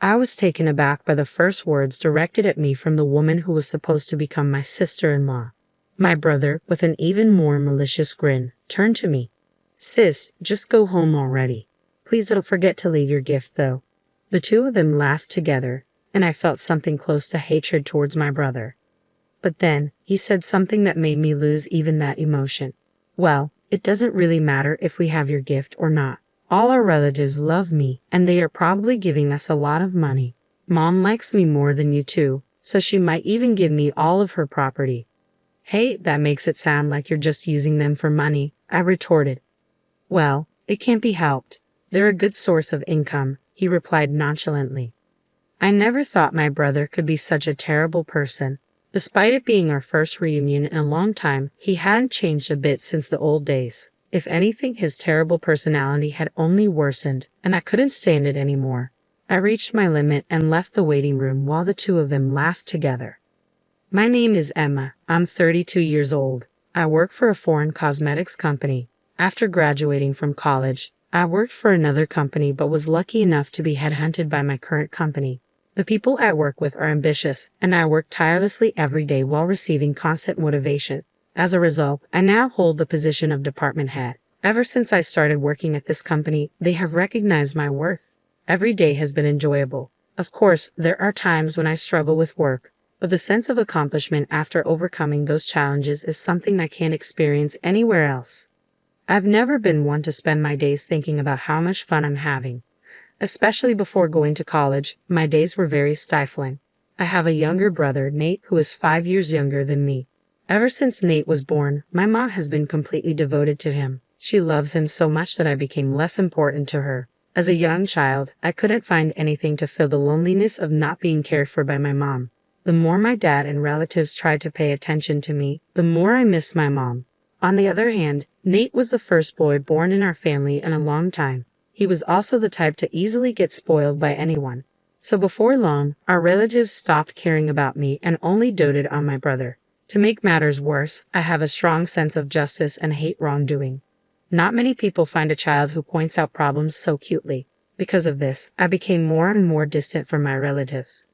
I was taken aback by the first words directed at me from the woman who was supposed to become my sister-in-law. My brother, with an even more malicious grin, turned to me. "Sis, just go home already. Please don't forget to leave your gift, though." The two of them laughed together, and I felt something close to hatred towards my brother. But then, he said something that made me lose even that emotion. "Well, it doesn't really matter if we have your gift or not. All our relatives love me, and they are probably giving us a lot of money. Mom likes me more than you two, so she might even give me all of her property." "Hey, that makes it sound like you're just using them for money," I retorted. "Well, it can't be helped. They're a good source of income," he replied nonchalantly. I never thought my brother could be such a terrible person. Despite it being our first reunion in a long time, he hadn't changed a bit since the old days. If anything, his terrible personality had only worsened, and I couldn't stand it anymore. I reached my limit and left the waiting room while the two of them laughed together. "My name is Emma. I'm 32 years old. I work for a foreign cosmetics company. After graduating from college, I worked for another company but was lucky enough to be headhunted by my current company. The people I work with are ambitious, and I work tirelessly every day while receiving constant motivation. As a result, I now hold the position of department head. Ever since I started working at this company, they have recognized my worth. Every day has been enjoyable. Of course, there are times when I struggle with work, but the sense of accomplishment after overcoming those challenges is something I can't experience anywhere else. I've never been one to spend my days thinking about how much fun I'm having. Especially before going to college, my days were very stifling. I have a younger brother, Nate, who is 5 years younger than me. Ever since Nate was born, my mom has been completely devoted to him. She loves him so much that I became less important to her. As a young child, I couldn't find anything to fill the loneliness of not being cared for by my mom. The more my dad and relatives tried to pay attention to me, the more I missed my mom. On the other hand, Nate was the first boy born in our family in a long time. He was also the type to easily get spoiled by anyone. So before long, our relatives stopped caring about me and only doted on my brother. To make matters worse, I have a strong sense of justice and hate wrongdoing. Not many people find a child who points out problems so cutely. Because of this, I became more and more distant from my relatives.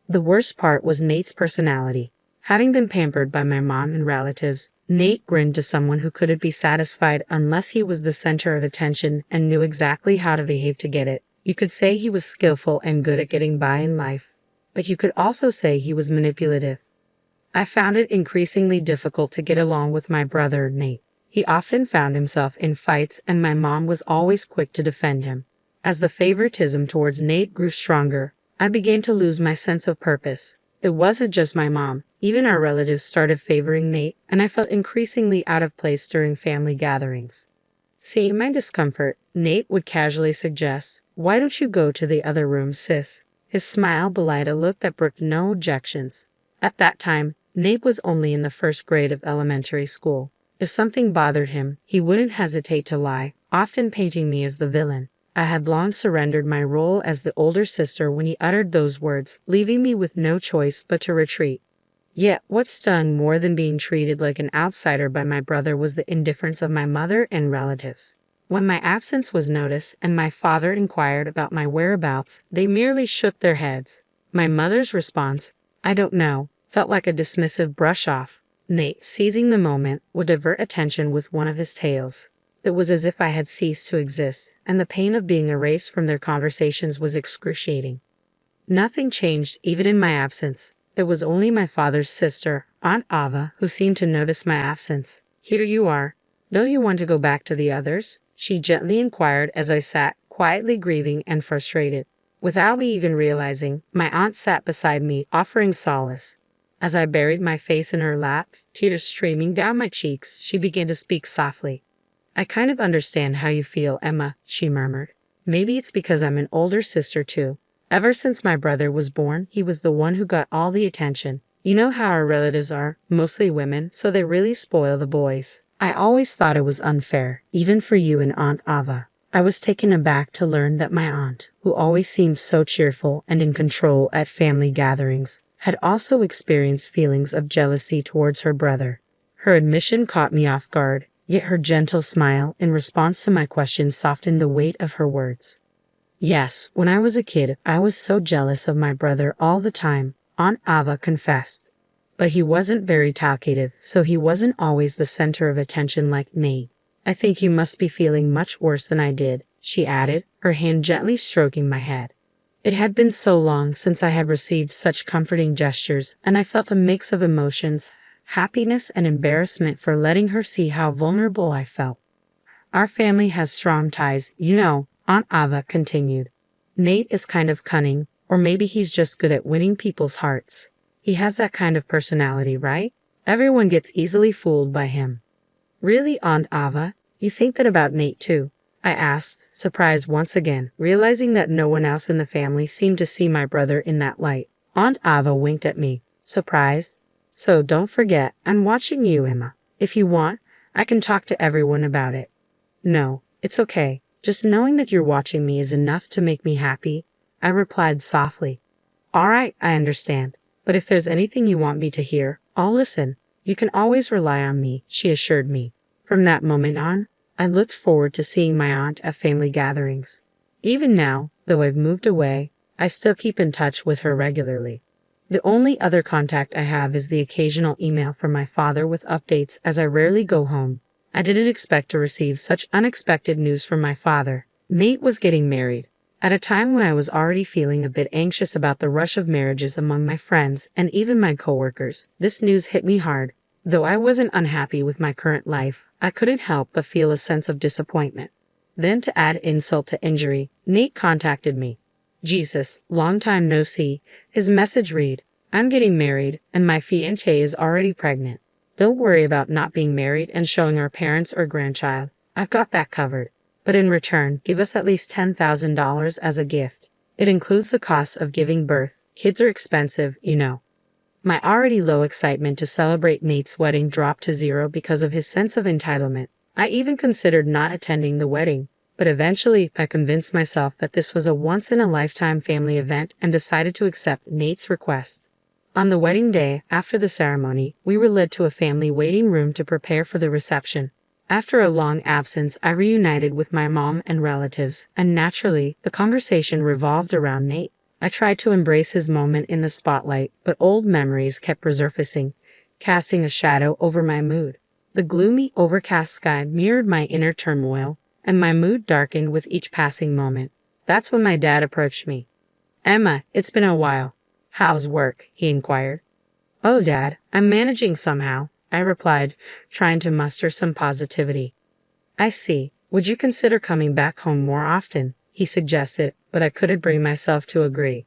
The worst part was Nate's personality. Having been pampered by my mom and relatives, Nate grinned to someone who couldn't be satisfied unless he was the center of attention and knew exactly how to behave to get it. You could say he was skillful and good at getting by in life, but you could also say he was manipulative. I found it increasingly difficult to get along with my brother, Nate. He often found himself in fights, and my mom was always quick to defend him. As the favoritism towards Nate grew stronger, I began to lose my sense of purpose. It wasn't just my mom. Even our relatives started favoring Nate, and I felt increasingly out of place during family gatherings. Seeing my discomfort, Nate would casually suggest, "Why don't you go to the other room, sis?" His smile belied a look that brooked no objections. At that time, Nate was only in the first grade of elementary school. If something bothered him, he wouldn't hesitate to lie, often painting me as the villain. I had long surrendered my role as the older sister when he uttered those words, leaving me with no choice but to retreat. Yet, what stung more than being treated like an outsider by my brother was the indifference of my mother and relatives. When my absence was noticed and my father inquired about my whereabouts, they merely shook their heads. My mother's response, "I don't know," felt like a dismissive brush-off. Nate, seizing the moment, would divert attention with one of his tales. It was as if I had ceased to exist, and the pain of being erased from their conversations was excruciating. Nothing changed even in my absence. It was only my father's sister, Aunt Ava, who seemed to notice my absence. "Here you are. Don't you want to go back to the others?" she gently inquired as I sat, quietly grieving and frustrated. Without me even realizing, my aunt sat beside me, offering solace. As I buried my face in her lap, tears streaming down my cheeks, she began to speak softly. "I kind of understand how you feel, Emma," she murmured. "Maybe it's because I'm an older sister too. Ever since my brother was born, he was the one who got all the attention. You know how our relatives are, mostly women, so they really spoil the boys. I always thought it was unfair, even for you and Aunt Ava." I was taken aback to learn that my aunt, who always seemed so cheerful and in control at family gatherings, had also experienced feelings of jealousy towards her brother. Her admission caught me off guard, yet her gentle smile in response to my question softened the weight of her words. Yes, when I was a kid, I was so jealous of my brother all the time, Aunt Ava confessed. But he wasn't very talkative, so he wasn't always the center of attention like Nate. I think you must be feeling much worse than I did, she added, her hand gently stroking my head. It had been so long since I had received such comforting gestures, and I felt a mix of emotions, happiness and embarrassment for letting her see how vulnerable I felt. Our family has strong ties, you know, Aunt Ava continued. Nate is kind of cunning, or maybe he's just good at winning people's hearts. He has that kind of personality, right? Everyone gets easily fooled by him. Really, Aunt Ava? You think that about Nate too? I asked, surprised once again, realizing that no one else in the family seemed to see my brother in that light. Aunt Ava winked at me, surprised. So don't forget, I'm watching you, Emma. If you want, I can talk to everyone about it. No, it's okay. Just knowing that you're watching me is enough to make me happy, I replied softly. All right, I understand. But if there's anything you want me to hear, I'll listen. You can always rely on me, she assured me. From that moment on, I looked forward to seeing my aunt at family gatherings. Even now, though I've moved away, I still keep in touch with her regularly. The only other contact I have is the occasional email from my father with updates, as I rarely go home. I didn't expect to receive such unexpected news from my father. Nate was getting married. At a time when I was already feeling a bit anxious about the rush of marriages among my friends and even my coworkers, this news hit me hard. Though I wasn't unhappy with my current life, I couldn't help but feel a sense of disappointment. Then, to add insult to injury, Nate contacted me. Jesus, long time no see. His message read, I'm getting married, and my fiancée is already pregnant. Don't worry about not being married and showing our parents or grandchild. I've got that covered. But in return, give us at least $10,000 as a gift. It includes the costs of giving birth. Kids are expensive, you know. My already low excitement to celebrate Nate's wedding dropped to zero because of his sense of entitlement. I even considered not attending the wedding, but eventually I convinced myself that this was a once-in-a-lifetime family event and decided to accept Nate's request. On the wedding day, after the ceremony, we were led to a family waiting room to prepare for the reception. After a long absence, I reunited with my mom and relatives, and naturally, the conversation revolved around Nate. I tried to embrace his moment in the spotlight, but old memories kept resurfacing, casting a shadow over my mood. The gloomy, overcast sky mirrored my inner turmoil, and my mood darkened with each passing moment. That's when my dad approached me. Emma, it's been a while. How's work? He inquired. Oh, Dad, I'm managing somehow, I replied, trying to muster some positivity. I see. Would you consider coming back home more often? He suggested, but I couldn't bring myself to agree.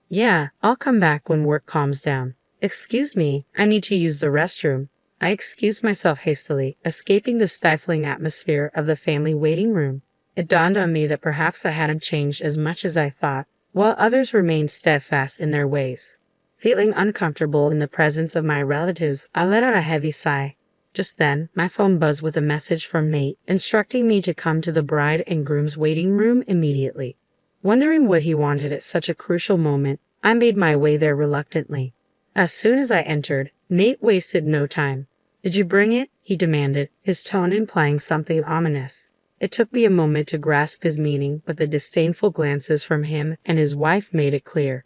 Yeah, I'll come back when work calms down. Excuse me, I need to use the restroom. I excused myself hastily, escaping the stifling atmosphere of the family waiting room. It dawned on me that perhaps I hadn't changed as much as I thought, while others remained steadfast in their ways. Feeling uncomfortable in the presence of my relatives, I let out a heavy sigh. Just then, my phone buzzed with a message from Nate, instructing me to come to the bride and groom's waiting room immediately. Wondering what he wanted at such a crucial moment, I made my way there reluctantly. As soon as I entered, Nate wasted no time. Did you bring it? He demanded, his tone implying something ominous. It took me a moment to grasp his meaning, but the disdainful glances from him and his wife made it clear.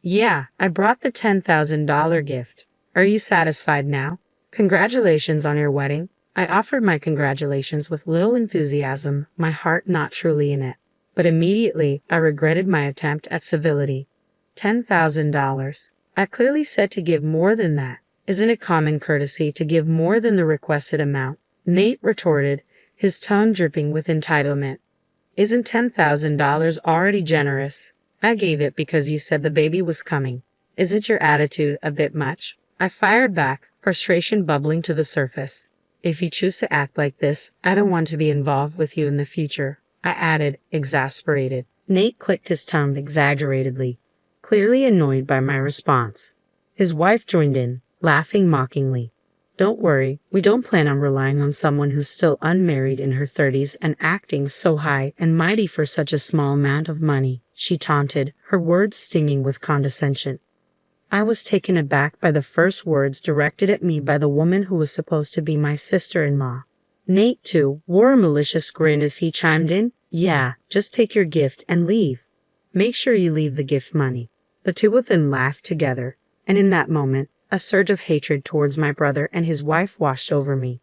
Yeah, I brought the $10,000 gift. Are you satisfied now? Congratulations on your wedding. I offered my congratulations with little enthusiasm, my heart not truly in it. But immediately, I regretted my attempt at civility. $10,000. I clearly said to give more than that. Isn't it common courtesy to give more than the requested amount? Nate retorted, his tone dripping with entitlement. Isn't $10,000 already generous? I gave it because you said the baby was coming. Isn't your attitude a bit much? I fired back, frustration bubbling to the surface. If you choose to act like this, I don't want to be involved with you in the future, I added, exasperated. Nate clicked his tongue exaggeratedly, clearly annoyed by my response. His wife joined in, laughing mockingly. Don't worry, we don't plan on relying on someone who's still unmarried in her 30s and acting so high and mighty for such a small amount of money, she taunted, her words stinging with condescension. I was taken aback by the first words directed at me by the woman who was supposed to be my sister-in-law. Nate, too, wore a malicious grin as he chimed in, Yeah, just take your gift and leave. Make sure you leave the gift money. The two of them laughed together, and in that moment, a surge of hatred towards my brother and his wife washed over me.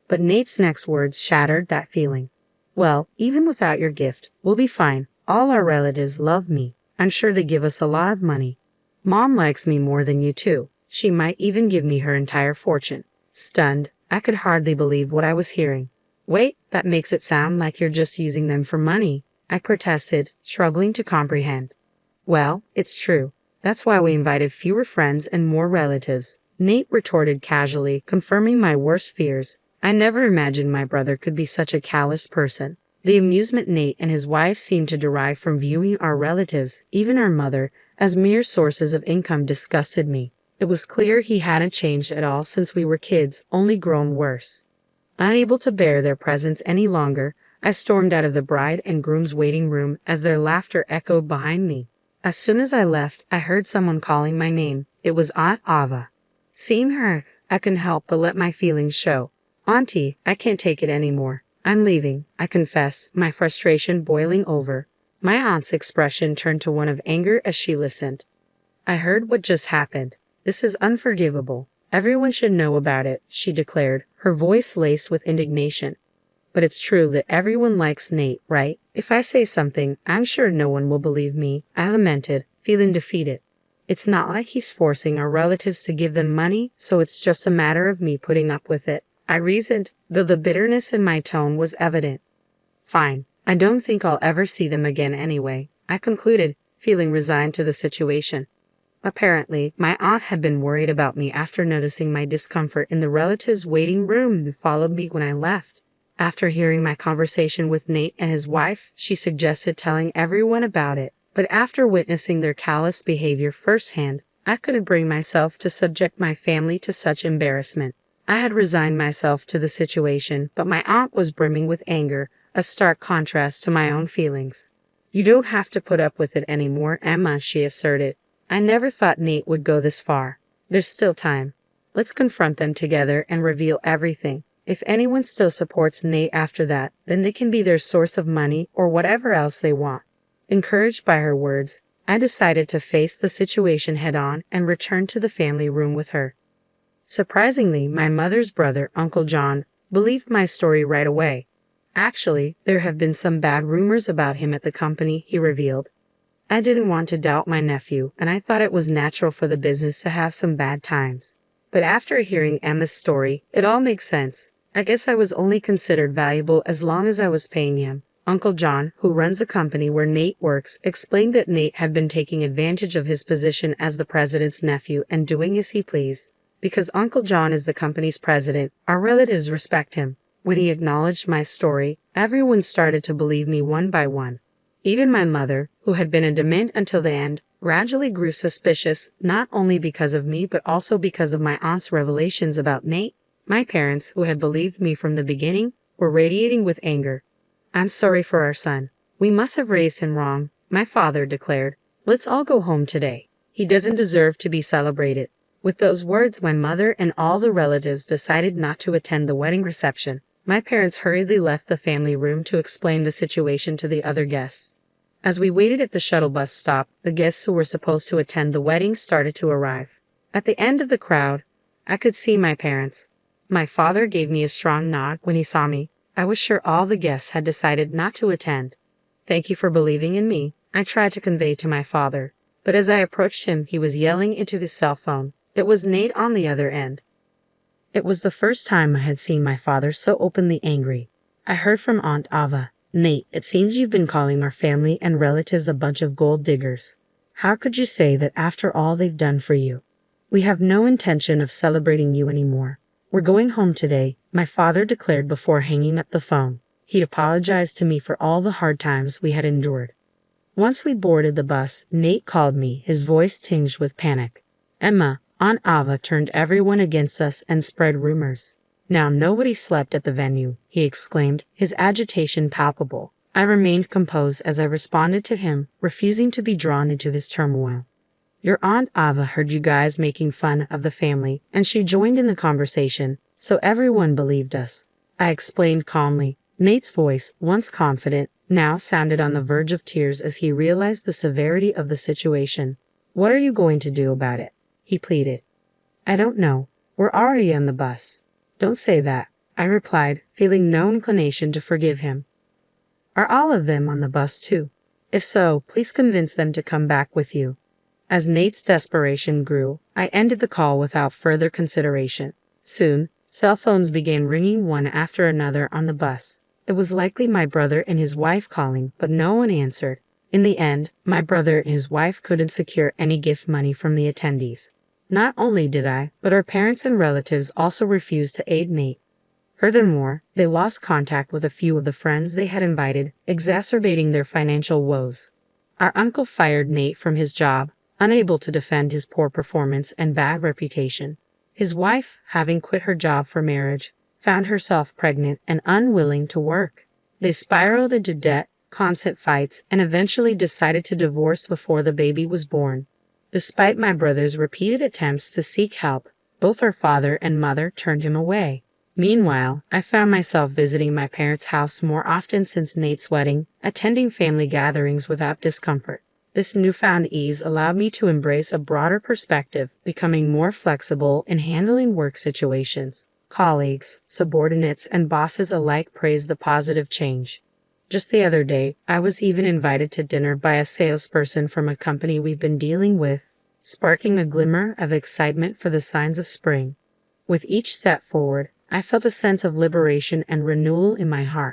But Nate's next words shattered that feeling. Well, even without your gift, we'll be fine. All our relatives love me. I'm sure they give us a lot of money. Mom likes me more than you two. She might even give me her entire fortune. Stunned, I could hardly believe what I was hearing. Wait, that makes it sound like you're just using them for money, I protested, struggling to comprehend. Well, it's true. That's why we invited fewer friends and more relatives, Nate retorted casually, confirming my worst fears. I never imagined my brother could be such a callous person. The amusement Nate and his wife seemed to derive from viewing our relatives, even our mother, as mere sources of income disgusted me. It was clear he hadn't changed at all since we were kids, only grown worse. Unable to bear their presence any longer, I stormed out of the bride and groom's waiting room as their laughter echoed behind me. As soon as I left, I heard someone calling my name. It was Aunt Ava. Seeing her, I couldn't help but let my feelings show. Auntie, I can't take it anymore. I'm leaving, I confess, my frustration boiling over. My aunt's expression turned to one of anger as she listened. I heard what just happened. This is unforgivable. Everyone should know about it, she declared, her voice laced with indignation. But it's true that everyone likes Nate, right? If I say something, I'm sure no one will believe me, I lamented, feeling defeated. It's not like he's forcing our relatives to give them money, so it's just a matter of me putting up with it, I reasoned, though the bitterness in my tone was evident. Fine, I don't think I'll ever see them again anyway, I concluded, feeling resigned to the situation. Apparently, my aunt had been worried about me after noticing my discomfort in the relatives' waiting room and followed me when I left. After hearing my conversation with Nate and his wife, she suggested telling everyone about it, but after witnessing their callous behavior firsthand, I couldn't bring myself to subject my family to such embarrassment. I had resigned myself to the situation, but my aunt was brimming with anger, a stark contrast to my own feelings. You don't have to put up with it anymore, Emma, she asserted. I never thought Nate would go this far. There's still time. Let's confront them together and reveal everything. If anyone still supports Nate after that, then they can be their source of money or whatever else they want. Encouraged by her words, I decided to face the situation head-on and return to the family room with her. Surprisingly, my mother's brother, Uncle John, believed my story right away. Actually, there have been some bad rumors about him at the company, he revealed. I didn't want to doubt my nephew, and I thought it was natural for the business to have some bad times. But after hearing Emma's story, it all makes sense. I guess I was only considered valuable as long as I was paying him. Uncle John, who runs a company where Nate works, explained that Nate had been taking advantage of his position as the president's nephew and doing as he pleased. Because Uncle John is the company's president, our relatives respect him. When he acknowledged my story, everyone started to believe me one by one. Even my mother, who had been adamant until the end, gradually grew suspicious, not only because of me but also because of my aunt's revelations about Nate. My parents, who had believed me from the beginning, were radiating with anger. I'm sorry for our son. We must have raised him wrong, my father declared. Let's all go home today. He doesn't deserve to be celebrated. With those words, my mother and all the relatives decided not to attend the wedding reception. My parents hurriedly left the family room to explain the situation to the other guests. As we waited at the shuttle bus stop, the guests who were supposed to attend the wedding started to arrive. At the end of the crowd, I could see my parents. My father gave me a strong nod when he saw me. I was sure all the guests had decided not to attend. Thank you for believing in me, I tried to convey to my father. But as I approached him, he was yelling into his cell phone. It was Nate on the other end. It was the first time I had seen my father so openly angry. I heard from Aunt Ava, Nate, it seems you've been calling our family and relatives a bunch of gold diggers. How could you say that after all they've done for you? We have no intention of celebrating you anymore. We're going home today, my father declared before hanging up the phone. He apologized to me for all the hard times we had endured. Once we boarded the bus, Nate called me, his voice tinged with panic. Emma, Aunt Ava turned everyone against us and spread rumors. Now nobody slept at the venue, he exclaimed, his agitation palpable. I remained composed as I responded to him, refusing to be drawn into his turmoil. Your Aunt Ava heard you guys making fun of the family, and she joined in the conversation, so everyone believed us. I explained calmly. Nate's voice, once confident, now sounded on the verge of tears as he realized the severity of the situation. "What are you going to do about it?" he pleaded. "I don't know. We're already on the bus." "Don't say that," I replied, feeling no inclination to forgive him. "Are all of them on the bus too? If so, please convince them to come back with you." As Nate's desperation grew, I ended the call without further consideration. Soon, cell phones began ringing one after another on the bus. It was likely my brother and his wife calling, but no one answered. In the end, my brother and his wife couldn't secure any gift money from the attendees. Not only did I, but our parents and relatives also refused to aid Nate. Furthermore, they lost contact with a few of the friends they had invited, exacerbating their financial woes. Our uncle fired Nate from his job, unable to defend his poor performance and bad reputation. His wife, having quit her job for marriage, found herself pregnant and unwilling to work. They spiraled into debt, constant fights, and eventually decided to divorce before the baby was born. Despite my brother's repeated attempts to seek help, both our father and mother turned him away. Meanwhile, I found myself visiting my parents' house more often since Nate's wedding, attending family gatherings without discomfort. This newfound ease allowed me to embrace a broader perspective, becoming more flexible in handling work situations. Colleagues, subordinates, and bosses alike praised the positive change. Just the other day, I was even invited to dinner by a salesperson from a company we've been dealing with, sparking a glimmer of excitement for the signs of spring. With each step forward, I felt a sense of liberation and renewal in my heart.